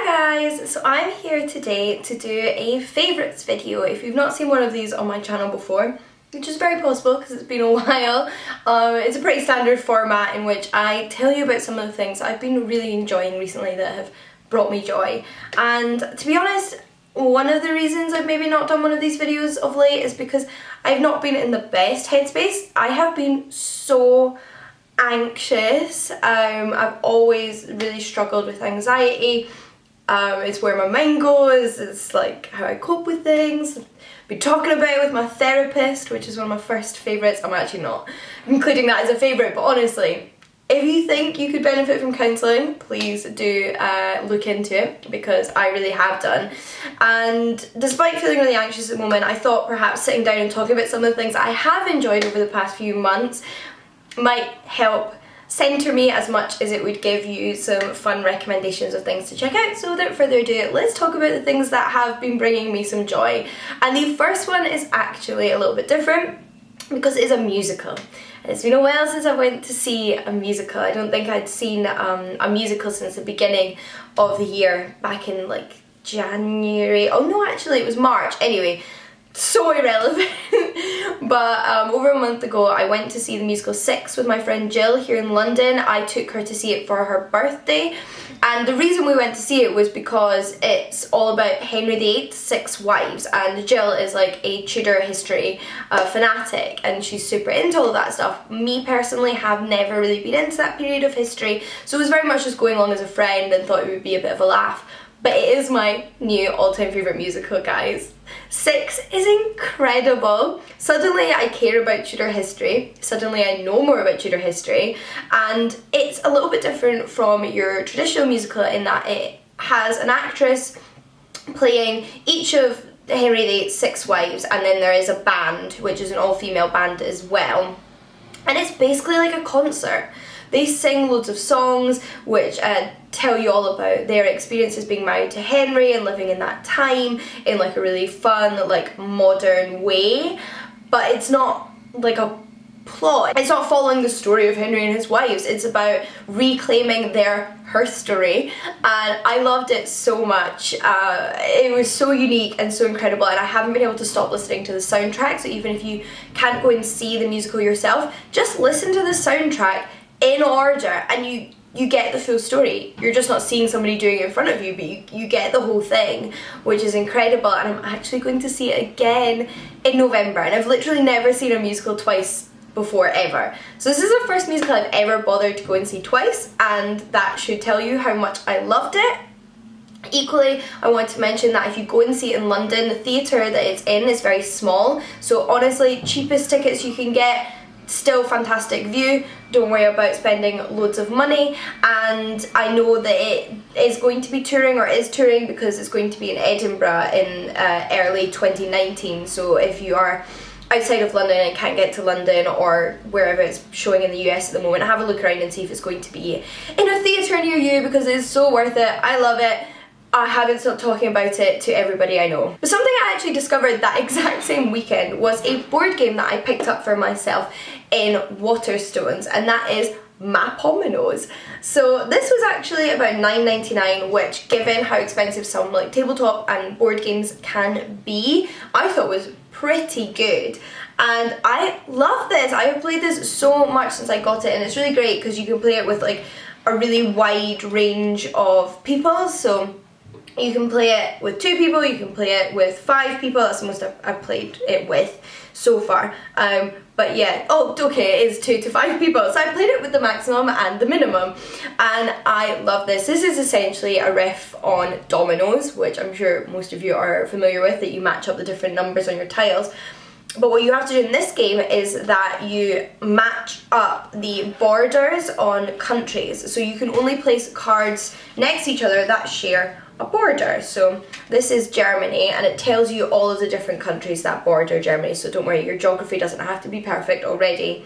guys, so I'm here today to do a favourites video. If you've not seen one of these on my channel before, which is very possible because it's been a while, it's a pretty standard format in which I tell you about some of the things I've been really enjoying recently that have brought me joy. And to be honest, one of the reasons I've maybe not done one of these videos of late is because I've not been in the best headspace. I have been so anxious. I've always really struggled with anxiety. It's where my mind goes, it's like how I cope with things. I've been talking about it with my therapist, which is one of my first favourites. I'm actually not including that as a favourite, but honestly, if you think you could benefit from counselling, please do look into it, because I really have done. And despite feeling really anxious at the moment, I thought perhaps sitting down and talking about some of the things I have enjoyed over the past few months might help centre me as much as it would give you some fun recommendations of things to check out. So without further ado, let's talk about the things that have been bringing me some joy. And the first one is actually a little bit different because it is a musical. It's been a while since I went to see a musical. I don't think I'd seen a musical since the beginning of the year, back in like January. Oh no, actually it was March. Anyway, so irrelevant. But over a month ago I went to see the musical Six with my friend Jill here in London. I took her to see it for her birthday, and the reason we went to see it was because it's all about Henry VIII's 6 wives, and Jill is like a Tudor history fanatic and she's super into all of that stuff. Me personally have never really been into that period of history, so it was very much just going along as a friend and thought it would be a bit of a laugh. But it is my new all-time favourite musical, guys. Six is incredible. Suddenly I care about Tudor history, suddenly I know more about Tudor history, and it's a little bit different from your traditional musical in that it has an actress playing each of Henry VIII's 6 wives, and then there is a band, which is an all-female band as well. And it's basically like a concert. They sing loads of songs which tell you all about their experiences being married to Henry and living in that time in like a really fun, like modern way. But it's not like a plot. It's not following the story of Henry and his wives. It's about reclaiming their herstory, and I loved it so much. It was so unique and so incredible, and I haven't been able to stop listening to the soundtrack. So even if you can't go and see the musical yourself, just listen to the soundtrack in order and you get the full story. You're just not seeing somebody doing it in front of you, but you get the whole thing, which is incredible. And I'm actually going to see it again in November, and I've literally never seen a musical twice before, ever. So this is the first musical I've ever bothered to go and see twice, and that should tell you how much I loved it. Equally, I want to mention that if you go and see it in London, the theatre that it's in is very small, so honestly, cheapest tickets you can get, still fantastic view, don't worry about spending loads of money. And I know that it is going to be touring, or is touring, because it's going to be in Edinburgh in early 2019. So if you are outside of London and can't get to London or wherever it's showing in the US at the moment, have a look around and see if it's going to be in a theatre near you, because it's so worth it. I love it. I haven't stopped talking about it to everybody I know. But something I actually discovered that exact same weekend was a board game that I picked up for myself in Waterstones, and that is Mapominos. So this was actually about $9.99, which, given how expensive some like tabletop and board games can be, I thought was pretty good. And I love this. I have played this so much since I got it, and it's really great because you can play it with like a really wide range of people. So you can play it with 2 people, you can play it with 5 people. That's the most I've played it with so far. But yeah, oh okay, it is 2 to 5 people. So I played it with the maximum and the minimum, and I love this. This is essentially a riff on dominoes, which I'm sure most of you are familiar with, that you match up the different numbers on your tiles. But what you have to do in this game is that you match up the borders on countries. So you can only place cards next to each other that share a border. So this is Germany, and it tells you all of the different countries that border Germany. So don't worry, your geography doesn't have to be perfect already.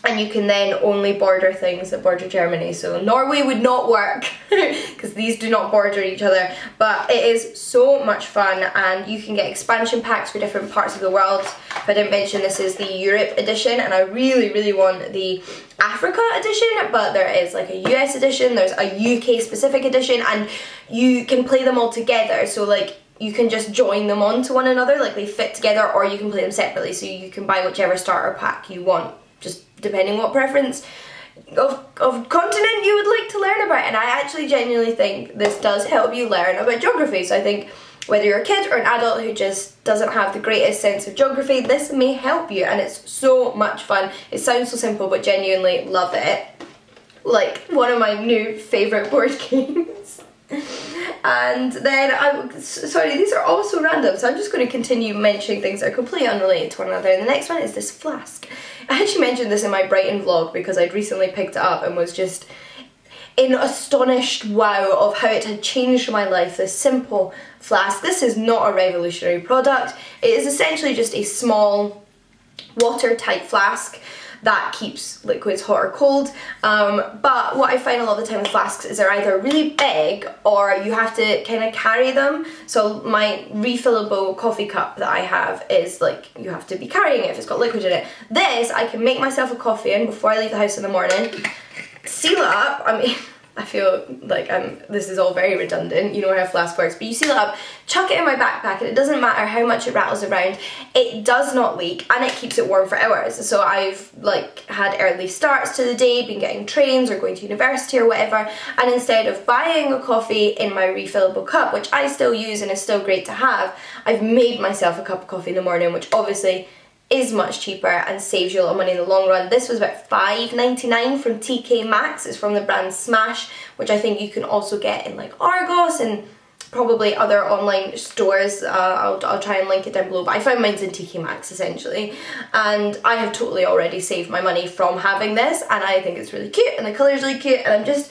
and you can then only border things that border Germany. So Norway would not work because these do not border each other, but it is so much fun, and you can get expansion packs for different parts of the world. If I didn't mention, this is the Europe edition, and I really want the Africa edition, but there is like a US edition, there's a UK specific edition, and you can play them all together. So like you can just join them onto one another, like they fit together, or you can play them separately, so you can buy whichever starter pack you want, just depending what preference of continent you would like to learn about. And I actually genuinely think this does help you learn about geography. So I think whether you're a kid or an adult who just doesn't have the greatest sense of geography, this may help you, and it's so much fun. It sounds so simple, but genuinely love it. Like one of my new favourite board games. And then, sorry, these are all so random, so I'm just going to continue mentioning things that are completely unrelated to one another. And the next one is this Flask. I actually mentioned this in my Brighton vlog because I'd recently picked it up and was just in astonished wow of how it had changed my life. This simple flask. This is not a revolutionary product. It is essentially just a small watertight flask that keeps liquids hot or cold, but what I find a lot of the time with flasks is they're either really big or you have to kind of carry them. So my refillable coffee cup that I have is like, you have to be carrying it if it's got liquid in it. This, I can make myself a coffee in before I leave the house in the morning, seal it up. I mean, I feel like this is all very redundant, you know how a flask works, but you seal it up, chuck it in my backpack, and it doesn't matter how much it rattles around, it does not leak, and it keeps it warm for hours. So I've like had early starts to the day, been getting trains or going to university or whatever, and instead of buying a coffee in my refillable cup, which I still use and is still great to have, I've made myself a cup of coffee in the morning, which obviously is much cheaper and saves you a lot of money in the long run. This was about $5.99 from TK Maxx. It's from the brand Smash, which I think you can also get in like Argos and probably other online stores. I'll try and link it down below, but I found mine's in TK Maxx essentially, and I have totally already saved my money from having this, and I think it's really cute and the colour's really cute, and I'm just,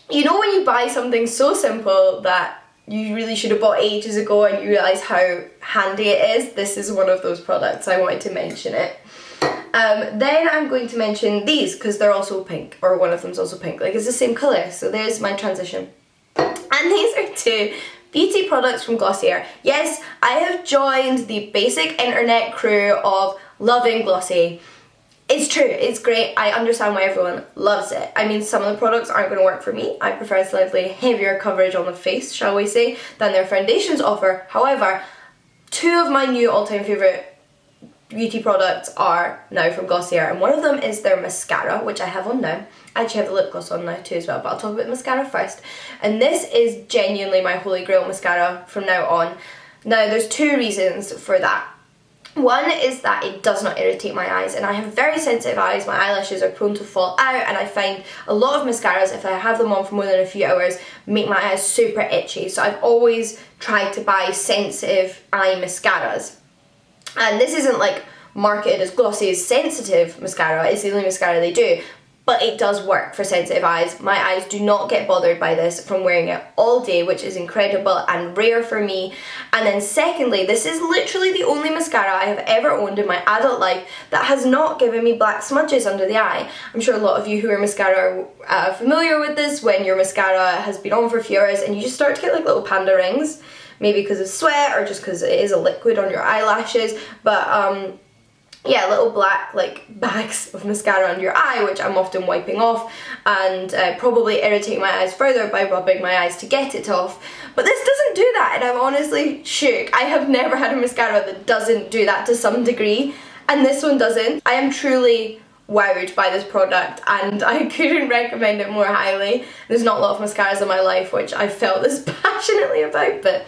you know when you buy something so simple that you really should have bought ages ago and you realise how handy it is? This is one of those products. I wanted to mention it. Then I'm going to mention these because they're also pink, or one of them's also pink. Like, it's the same colour, so there's my transition. And these are two beauty products from Glossier. Yes, I have joined the basic internet crew of loving Glossier. It's true, it's great, I understand why everyone loves it. I mean, some of the products aren't going to work for me. I prefer slightly heavier coverage on the face, shall we say, than their foundations offer. However, two of my new all-time favourite beauty products are now from Glossier, and one of them is their mascara, which I have on now. I actually have the lip gloss on now too as well, but I'll talk about mascara first. And this is genuinely my holy grail mascara from now on. Now, there's two reasons for that. One is that it does not irritate my eyes, and I have very sensitive eyes. My eyelashes are prone to fall out, and I find a lot of mascaras, if I have them on for more than a few hours, make my eyes super itchy. So I've always tried to buy sensitive eye mascaras. And this isn't like marketed as Glossier's sensitive mascara, it's the only mascara they do. But it does work for sensitive eyes. My eyes do not get bothered by this from wearing it all day, which is incredible and rare for me. And then secondly, this is literally the only mascara I have ever owned in my adult life that has not given me black smudges under the eye. I'm sure a lot of you who are mascara are familiar with this, when your mascara has been on for a few hours and you just start to get like little panda rings, maybe because of sweat or just because it is a liquid on your eyelashes, but yeah, little black like bags of mascara under your eye, which I'm often wiping off and probably irritate my eyes further by rubbing my eyes to get it off. But this doesn't do that, and I'm honestly shook. I have never had a mascara that doesn't do that to some degree, and this one doesn't. I am truly wowed by this product, and I couldn't recommend it more highly. There's not a lot of mascaras in my life which I felt this passionately about, but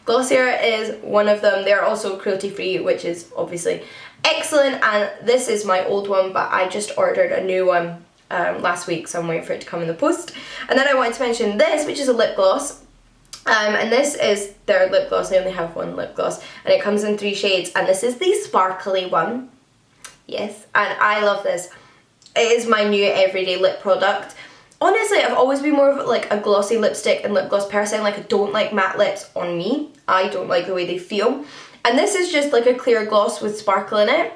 Glossier is one of them. They're also cruelty free, which is obviously excellent, and this is my old one, but I just ordered a new one last week, so I'm waiting for it to come in the post. And then I wanted to mention this, which is a lip gloss, and this is their lip gloss. They only have one lip gloss, and it comes in 3 shades, and this is the sparkly one. Yes, and I love this. It is my new everyday lip product. Honestly, I've always been more of like a glossy lipstick and lip gloss person. Like, I don't like matte lips on me. I don't like the way they feel. And this is just like a clear gloss with sparkle in it.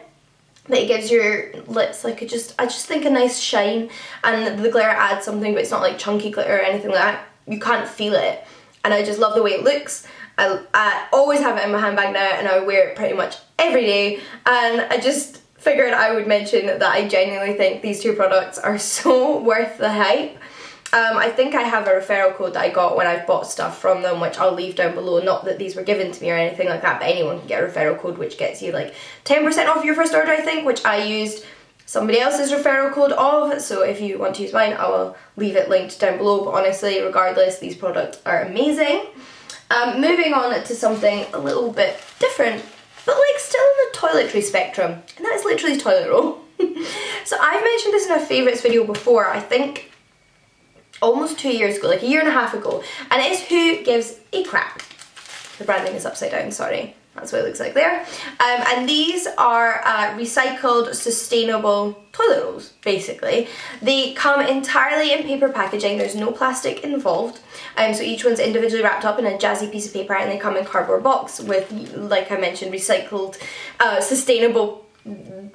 but it gives your lips like I just think a nice shine, and the glitter adds something, but it's not like chunky glitter or anything like that. You can't feel it, and I just love the way it looks. I always have it in my handbag now, and I wear it pretty much every day, and I just figured I would mention that I genuinely think these two products are so worth the hype. I think I have a referral code that I got when I've bought stuff from them, which I'll leave down below. Not that these were given to me or anything like that, but anyone can get a referral code which gets you like 10% off your first order, I think, which I used somebody else's referral code of. So if you want to use mine, I will leave it linked down below. But honestly, regardless, these products are amazing. Moving on to something a little bit different, but like still in the toiletry spectrum, and that is literally toilet roll. So I've mentioned this in a favourites video before, I think almost 2 years ago, like a year and a half ago, and it is Who Gives a Crap. The branding is upside down, sorry. That's what it looks like there. And these are recycled, sustainable toilet rolls, basically. They come entirely in paper packaging. There's no plastic involved. So each one's individually wrapped up in a jazzy piece of paper, and they come in cardboard box with, like I mentioned, recycled, sustainable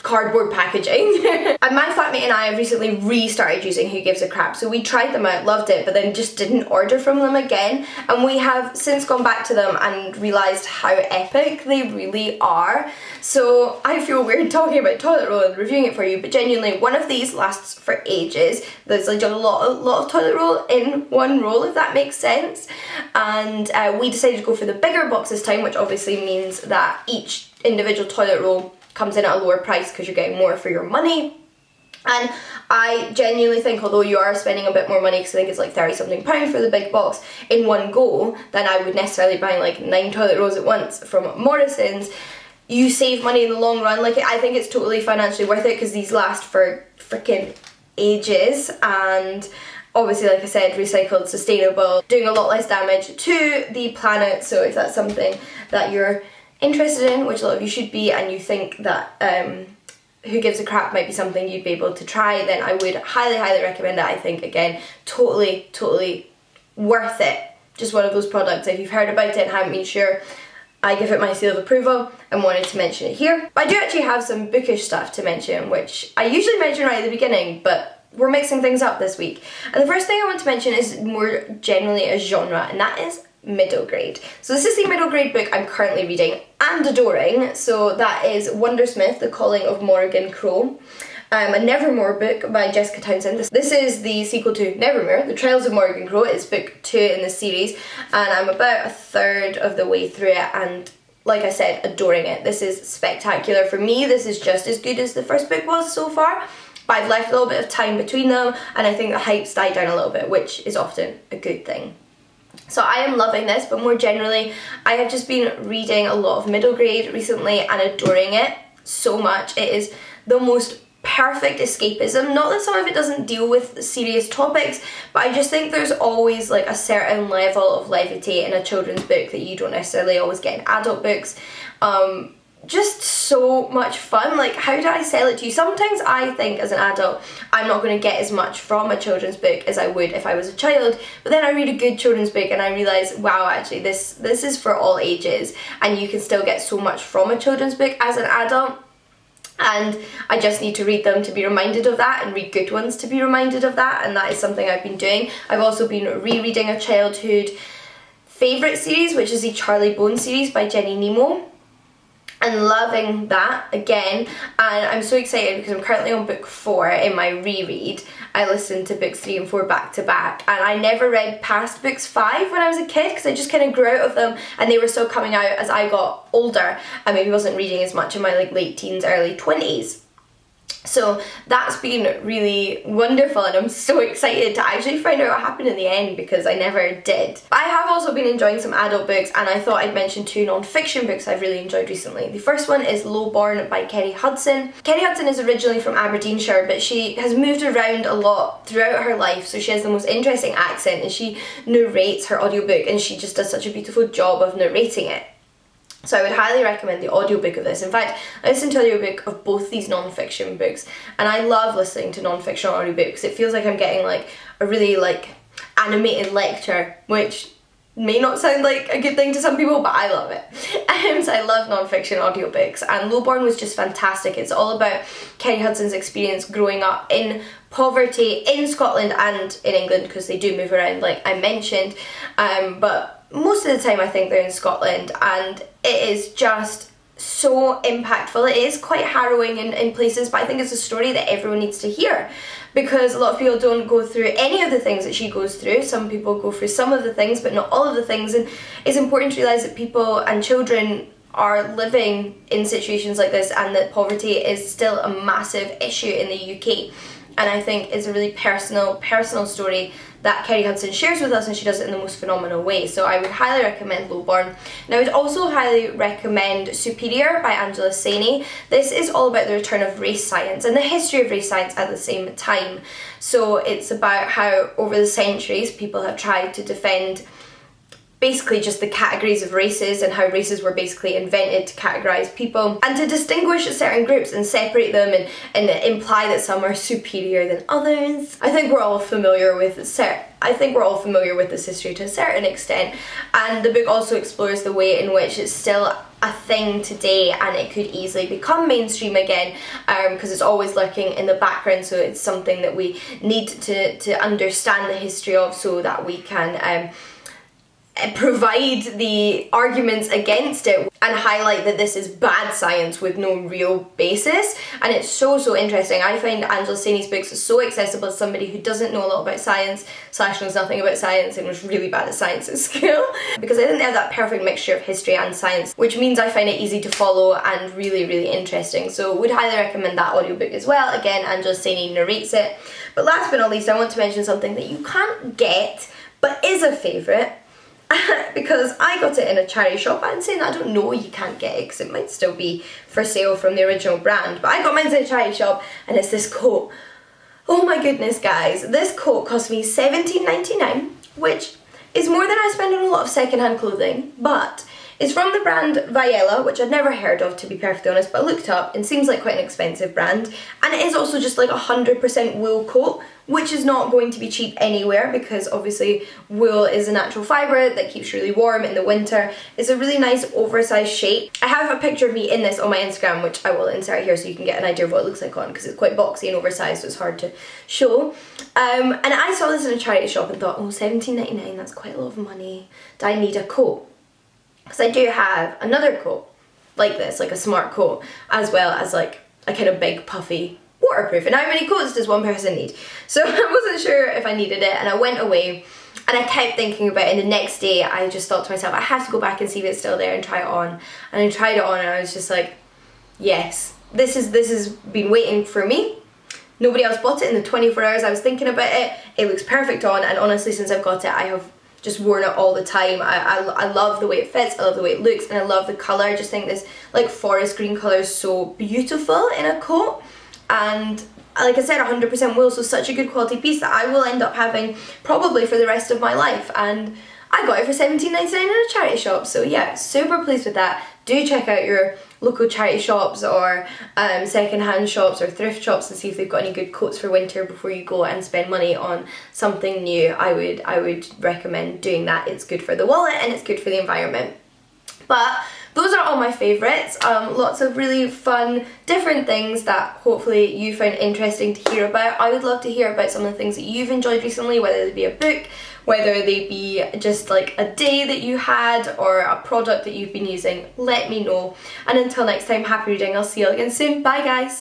cardboard packaging. And my flatmate and I have recently restarted using Who Gives a Crap. So we tried them out, loved it, but then just didn't order from them again. And we have since gone back to them and realised how epic they really are. So I feel weird talking about toilet roll and reviewing it for you, but genuinely one of these lasts for ages. There's like a lot of toilet roll in one roll, if that makes sense. And we decided to go for the bigger box this time, which obviously means that each individual toilet roll comes in at a lower price because you're getting more for your money. And I genuinely think, although you are spending a bit more money, because I think it's like 30 something pound for the big box in one go, than I would necessarily buy like 9 toilet rolls at once from Morrison's, you save money in the long run. Like, I think it's totally financially worth it because these last for freaking ages, and obviously, like I said, recycled, sustainable, doing a lot less damage to the planet. So if that's something that you're interested in, which a lot of you should be, and you think that Who Gives a Crap might be something you'd be able to try, then I would highly recommend it. I think, again, totally worth it. Just one of those products, if you've heard about it and haven't been sure, I give it my seal of approval and wanted to mention it here. But I do actually have some bookish stuff to mention, which I usually mention right at the beginning, but we're mixing things up this week. And the first thing I want to mention is more generally a genre, and that is middle grade. So this is the middle grade book I'm currently reading and adoring. So that is Wondersmith, The Calling of Morrigan Crow, a Nevermore book by Jessica Townsend. This is the sequel to Nevermore, The Trials of Morrigan Crow. It's book 2 in the series, and I'm about a third of the way through it, and like I said, adoring it. This is spectacular. For me, this is just as good as the first book was so far, but I've left a little bit of time between them, and I think the hype's died down a little bit, which is often a good thing. So I am loving this, but more generally, I have just been reading a lot of middle grade recently and adoring it so much. It is the most perfect escapism. Not that some of it doesn't deal with serious topics, but I just think there's always like a certain level of levity in a children's book that you don't necessarily always get in adult books. Just so much fun. Like, how do I sell it to you? Sometimes I think as an adult I'm not going to get as much from a children's book as I would if I was a child, but then I read a good children's book and I realise, wow, actually this is for all ages, and you can still get so much from a children's book as an adult. And I just need to read them to be reminded of that, and read good ones to be reminded of that, and that is something I've been doing. I've also been rereading a childhood favourite series, which is the Charlie Bone series by Jenny Nemo, and loving that again. And I'm so excited because I'm currently on book 4 in my reread. I listened to books 3 and 4 back to back, and I never read past books 5 when I was a kid because I just kind of grew out of them, and they were still coming out as I got older and maybe wasn't reading as much in my like late teens, early 20s. So that's been really wonderful, and I'm so excited to actually find out what happened in the end because I never did. But I have also been enjoying some adult books, and I thought I'd mention 2 non-fiction books I've really enjoyed recently. The first one is Lowborn by Kerry Hudson. Kerry Hudson is originally from Aberdeenshire, but she has moved around a lot throughout her life, so she has the most interesting accent, and she narrates her audiobook, and she just does such a beautiful job of narrating it. So I would highly recommend the audiobook of this. In fact, I listened to the audiobook of both these non-fiction books, and I love listening to non-fiction audiobooks because it feels like I'm getting like a really like animated lecture, which may not sound like a good thing to some people, but I love it. So I love non-fiction audiobooks, and Lowborn was just fantastic. It's all about Kerry Hudson's experience growing up in poverty in Scotland and in England, because they do move around like I mentioned, but most of the time I think they're in Scotland, and it is just so impactful. It is quite harrowing in places, but I think it's a story that everyone needs to hear, because a lot of people don't go through any of the things that she goes through. Some people go through some of the things, but not all of the things, and it's important to realise that people and children are living in situations like this, and that poverty is still a massive issue in the UK. And I think it's a really personal story that Kerry Hudson shares with us, and she does it in the most phenomenal way. So I would highly recommend Lowborn. And I would also highly recommend Superior by Angela Saini. This is all about the return of race science and the history of race science at the same time. So it's about how over the centuries people have tried to defend basically just the categories of races, and how races were basically invented to categorise people and to distinguish certain groups and separate them and imply that some are superior than others. I think we're all familiar with this history to a certain extent, and the book also explores the way in which it's still a thing today, and it could easily become mainstream again, because it's always lurking in the background. So it's something that we need to understand the history of, so that we can provide the arguments against it and highlight that this is bad science with no real basis. And it's so interesting. I find Angela Saini's books so accessible to somebody who doesn't know a lot about science / knows nothing about science and was really bad at science at school, because I think they have that perfect mixture of history and science, which means I find it easy to follow and really interesting. So would highly recommend that audiobook as well. Again, Angela Saini narrates it. But last but not least, I want to mention something that you can't get but is a favourite, because I got it in a charity shop. I'm saying I don't know you can't get it, because it might still be for sale from the original brand, but I got mine in a charity shop, and it's this coat. Oh my goodness, guys, this coat cost me $17.99, which is more than I spend on a lot of secondhand clothing, but it's from the brand Viella, which I'd never heard of, to be perfectly honest, but I looked up and seems like quite an expensive brand. And it is also just like 100% wool coat, which is not going to be cheap anywhere, because obviously wool is a natural fibre that keeps you really warm in the winter. It's a really nice oversized shape. I have a picture of me in this on my Instagram, which I will insert here so you can get an idea of what it looks like on, because it's quite boxy and oversized, so it's hard to show. And I saw this in a charity shop and thought, oh, $17.99, that's quite a lot of money. Do I need a coat? Because I do have another coat like this, like a smart coat, as well as like a kind of big puffy waterproof. And how many coats does one person need? So I wasn't sure if I needed it, and I went away and I kept thinking about it, and the next day I just thought to myself, I have to go back and see if it's still there and try it on. And I tried it on, and I was just like, yes, this has been waiting for me. Nobody else bought it in the 24 hours I was thinking about it. It looks perfect on, and honestly, since I've got it, I have just worn it all the time. I love the way it fits, I love the way it looks, and I love the colour. I just think this like forest green colour is so beautiful in a coat. And like I said, 100% wool, so such a good quality piece that I will end up having probably for the rest of my life. And I got it for $17.99 in a charity shop, so yeah, super pleased with that. Do check out your local charity shops or second-hand shops or thrift shops and see if they've got any good coats for winter before you go and spend money on something new. I would recommend doing that. It's good for the wallet and it's good for the environment. But those are all my favourites. Lots of really fun, different things that hopefully you found interesting to hear about. I would love to hear about some of the things that you've enjoyed recently, whether they be a book, whether they be just like a day that you had or a product that you've been using. Let me know. And until next time, happy reading. I'll see you all again soon. Bye guys.